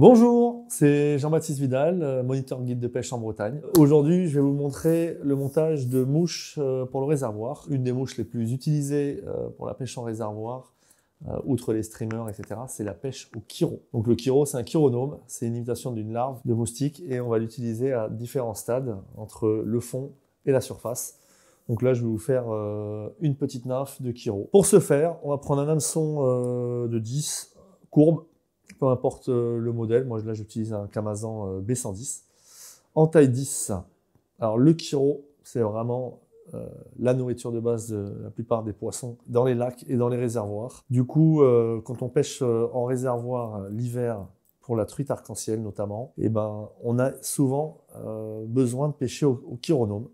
Bonjour, c'est Jean-Baptiste Vidal, moniteur guide de pêche en Bretagne. Aujourd'hui, je vais vous montrer le montage de mouches pour le réservoir. Une des mouches les plus utilisées pour la pêche en réservoir, outre les streamers, etc., c'est la pêche au chiro. Donc le chiro, c'est un chironome, c'est une imitation d'une larve de moustique et on va l'utiliser à différents stades, entre le fond et la surface. Donc là, je vais vous faire une petite nymphe de chiro. Pour ce faire, on va prendre un hameçon de 10 courbes, peu importe le modèle. Moi, là, j'utilise un Camazan B110 en taille 10. Alors, le chiro, c'est vraiment la nourriture de base de la plupart des poissons dans les lacs et dans les réservoirs. Du coup, quand on pêche en réservoir l'hiver, pour la truite arc-en-ciel notamment, eh ben, on a souvent besoin de pêcher au chironome.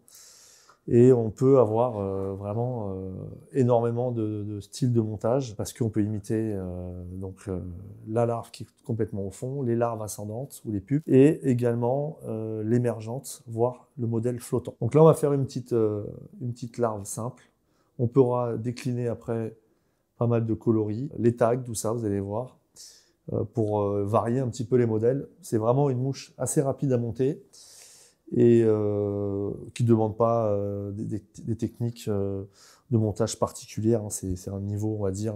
Et on peut avoir vraiment énormément de styles de montage parce qu'on peut imiter la larve qui est complètement au fond, les larves ascendantes ou les pupes et également l'émergente, voire le modèle flottant. Donc là, on va faire une petite larve simple. On pourra décliner après pas mal de coloris, les tags, tout ça, vous allez voir, pour varier un petit peu les modèles. C'est vraiment une mouche assez rapide à monter et qui ne demande pas des techniques de montage particulières. Hein. C'est un niveau, on va dire,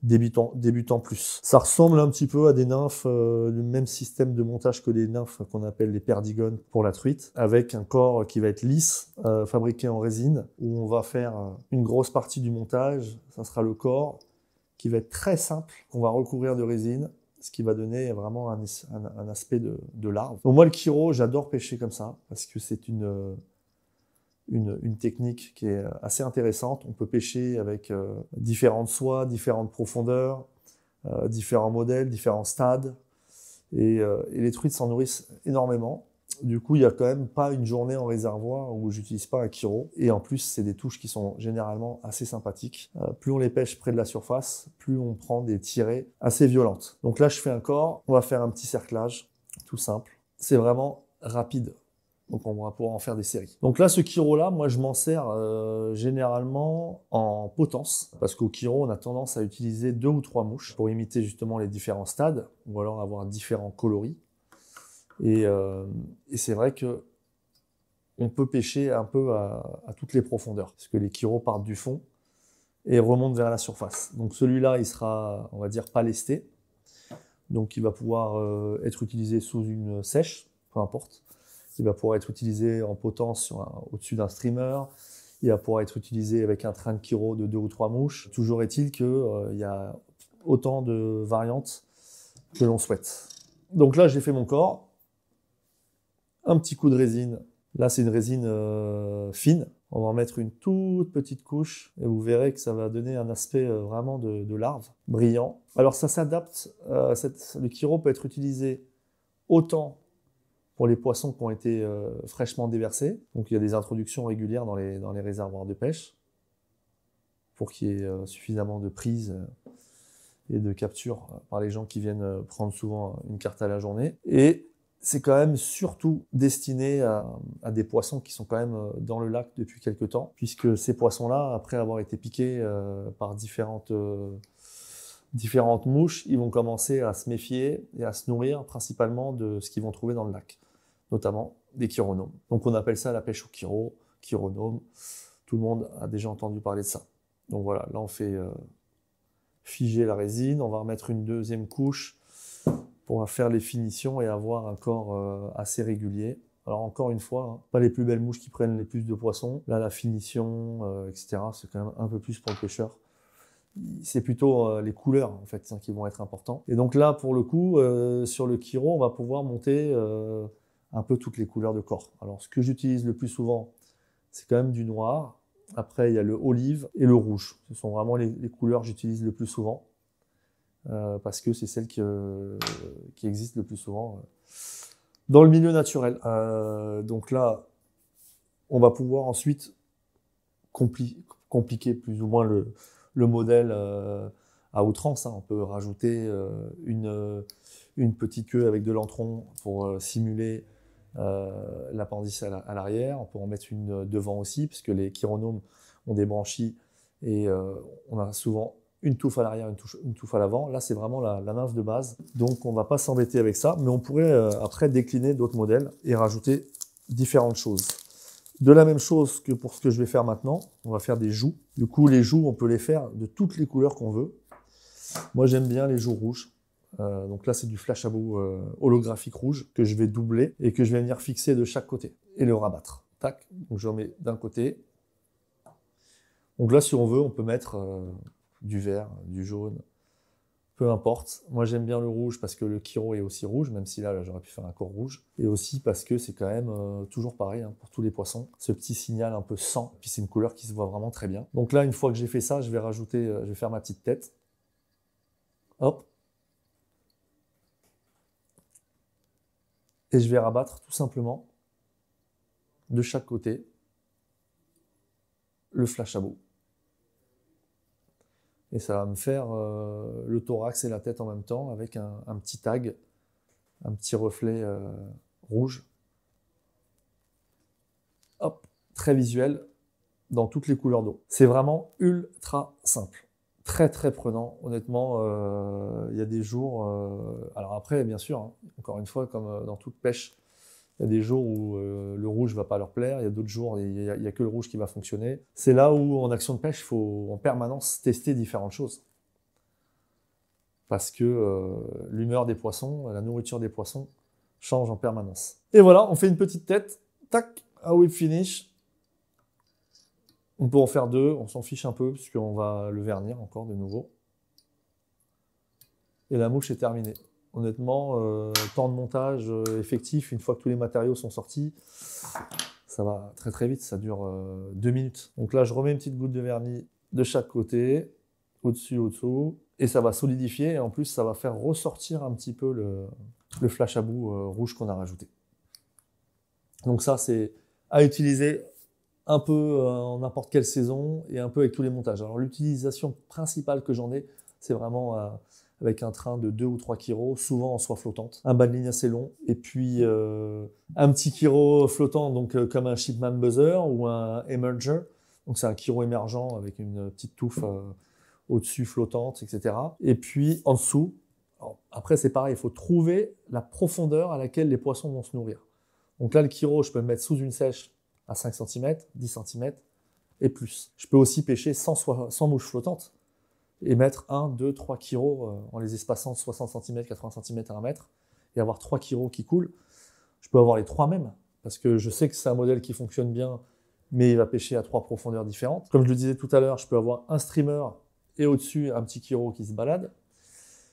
débutant plus. Ça ressemble un petit peu à des nymphes, le même système de montage que les nymphes qu'on appelle les perdigones pour la truite, avec un corps qui va être lisse, fabriqué en résine, où on va faire une grosse partie du montage. Ça sera le corps qui va être très simple, qu'on va recouvrir de résine, ce qui va donner vraiment un aspect de larve. Donc moi, le chiro, j'adore pêcher comme ça, parce que c'est une technique qui est assez intéressante. On peut pêcher avec différentes soies, différentes profondeurs, différents modèles, différents stades, et les truites s'en nourrissent énormément. Du coup, il n'y a quand même pas une journée en réservoir où j'utilise pas un chiro. Et en plus, c'est des touches qui sont généralement assez sympathiques. Plus on les pêche près de la surface, plus on prend des tirées assez violentes. Donc là, je fais un corps. On va faire un petit cerclage, tout simple. C'est vraiment rapide. Donc on va pouvoir en faire des séries. Donc là, ce chiro-là, moi, je m'en sers généralement en potence. Parce qu'au chiro, on a tendance à utiliser 2 ou 3 mouches pour imiter justement les différents stades, ou alors avoir différents coloris. Et c'est vrai que on peut pêcher un peu à toutes les profondeurs, parce que les chiros partent du fond et remontent vers la surface. Donc celui-là, il sera, on va dire, pas lesté. Donc il va pouvoir être utilisé sous une sèche, peu importe. Il va pouvoir être utilisé en potence au-dessus d'un streamer. Il va pouvoir être utilisé avec un train de chiro de 2 ou 3 mouches. Toujours est-il qu'il y a autant de variantes que l'on souhaite. Donc là, j'ai fait mon corps. Un petit coup de résine. Là, c'est une résine fine. On va en mettre une toute petite couche et vous verrez que ça va donner un aspect vraiment de larve, brillant. Alors, ça s'adapte. Le chiro peut être utilisé autant pour les poissons qui ont été fraîchement déversés. Donc, il y a des introductions régulières dans les réservoirs de pêche pour qu'il y ait suffisamment de prise et de capture par les gens qui viennent prendre souvent une carte à la journée. Et c'est quand même surtout destiné à des poissons qui sont quand même dans le lac depuis quelques temps, puisque ces poissons-là, après avoir été piqués par différentes mouches, ils vont commencer à se méfier et à se nourrir principalement de ce qu'ils vont trouver dans le lac, notamment des chironomes. Donc on appelle ça la pêche au chiro, chironome. Tout le monde a déjà entendu parler de ça. Donc voilà, là on fait figer la résine, on va remettre une deuxième couche pour faire les finitions et avoir un corps assez régulier. Alors encore une fois, hein, pas les plus belles mouches qui prennent les plus de poissons. Là, la finition, etc., c'est quand même un peu plus pour le pêcheur. C'est plutôt les couleurs en fait qui vont être importants. Et donc là, pour le coup, sur le chiro, on va pouvoir monter un peu toutes les couleurs de corps. Alors ce que j'utilise le plus souvent, c'est quand même du noir. Après, il y a le olive et le rouge. Ce sont vraiment les couleurs que j'utilise le plus souvent. Parce que c'est celle qui existe le plus souvent dans le milieu naturel. Donc là, on va pouvoir ensuite compliquer plus ou moins le modèle à outrance. Hein. On peut rajouter une petite queue avec de l'antron pour simuler l'appendice à l'arrière. On peut en mettre une devant aussi, puisque les chironomes ont des branchies et on a souvent une touffe à l'arrière, une touffe à l'avant. Là, c'est vraiment la nymphe de base. Donc, on ne va pas s'embêter avec ça, mais on pourrait après décliner d'autres modèles et rajouter différentes choses. De la même chose que pour ce que je vais faire maintenant, on va faire des joues. Du coup, les joues, on peut les faire de toutes les couleurs qu'on veut. Moi, j'aime bien les joues rouges. Donc là, c'est du flash à bout holographique rouge que je vais doubler et que je vais venir fixer de chaque côté et le rabattre. Tac. Donc, je remets d'un côté. Donc là, si on veut, on peut mettre du vert, du jaune, peu importe. Moi, j'aime bien le rouge parce que le Kiro est aussi rouge, même si là j'aurais pu faire un corps rouge. Et aussi parce que c'est quand même toujours pareil hein, pour tous les poissons. Ce petit signal un peu sang, puis c'est une couleur qui se voit vraiment très bien. Donc là, une fois que j'ai fait ça, je vais rajouter, je vais faire ma petite tête. Hop. Et je vais rabattre tout simplement de chaque côté le flash à bout. Et ça va me faire le thorax et la tête en même temps avec un petit tag, un petit reflet rouge. Hop, très visuel dans toutes les couleurs d'eau. C'est vraiment ultra simple. Très très prenant, honnêtement, y a des jours... alors après, bien sûr, hein, encore une fois, comme dans toute pêche, il y a des jours où le rouge ne va pas leur plaire, il y a d'autres jours, il n'y a que le rouge qui va fonctionner. C'est là où, en action de pêche, il faut en permanence tester différentes choses. Parce que l'humeur des poissons, la nourriture des poissons change en permanence. Et voilà, on fait une petite tête, tac, un whip finish. On peut en faire deux, on s'en fiche un peu, puisqu'on va le vernir encore de nouveau. Et la mouche est terminée. Honnêtement, temps de montage effectif, une fois que tous les matériaux sont sortis, ça va très très vite, ça dure 2 minutes. Donc là, je remets une petite goutte de vernis de chaque côté, au-dessus, au-dessous, et ça va solidifier, et en plus, ça va faire ressortir un petit peu le flash à bout rouge qu'on a rajouté. Donc ça, c'est à utiliser un peu en n'importe quelle saison, et un peu avec tous les montages. Alors l'utilisation principale que j'en ai, c'est vraiment... avec un train de 2 ou 3 Kiro, souvent en soie flottante, un bas de ligne assez long, et puis un petit Kiro flottant, donc comme un Shipman Buzzer ou un Emerger. Donc c'est un Kiro émergent avec une petite touffe au-dessus flottante, etc. Et puis en dessous, après c'est pareil, il faut trouver la profondeur à laquelle les poissons vont se nourrir. Donc là, le Kiro, je peux le mettre sous une sèche à 5 cm, 10 cm et plus. Je peux aussi pêcher sans mouches flottantes et mettre 1, 2, 3 Kiro en les espaçant de 60 cm, 80 cm à 1 mètre, et avoir 3 Kiro qui coulent. Je peux avoir les 3 mêmes, parce que je sais que c'est un modèle qui fonctionne bien, mais il va pêcher à 3 profondeurs différentes. Comme je le disais tout à l'heure, je peux avoir un streamer et au-dessus un petit Kiro qui se balade.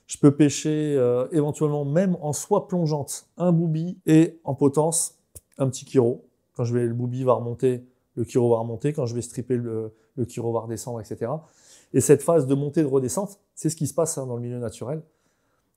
Je peux pêcher éventuellement même en soie plongeante, un booby, et en potence, un petit Kiro. Quand le booby va remonter, le Kiro va remonter. Quand je vais stripper, le Kiro va redescendre, etc. Et cette phase de montée et de redescente, c'est ce qui se passe hein, dans le milieu naturel.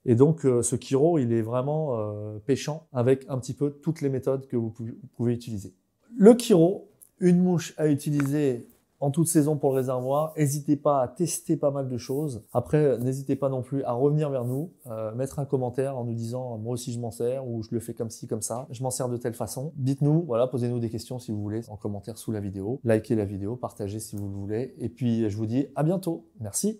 Et donc, ce Kiro, il est vraiment pêchant avec un petit peu toutes les méthodes que vous pouvez utiliser. Le Kiro, une mouche à utiliser en toute saison pour le réservoir. N'hésitez pas à tester pas mal de choses. Après, n'hésitez pas non plus à revenir vers nous, mettre un commentaire en nous disant « moi aussi je m'en sers » ou « je le fais comme ci, comme ça, je m'en sers de telle façon ». Dites-nous, voilà, posez-nous des questions si vous voulez en commentaire sous la vidéo. Likez la vidéo, partagez si vous le voulez. Et puis, je vous dis à bientôt. Merci.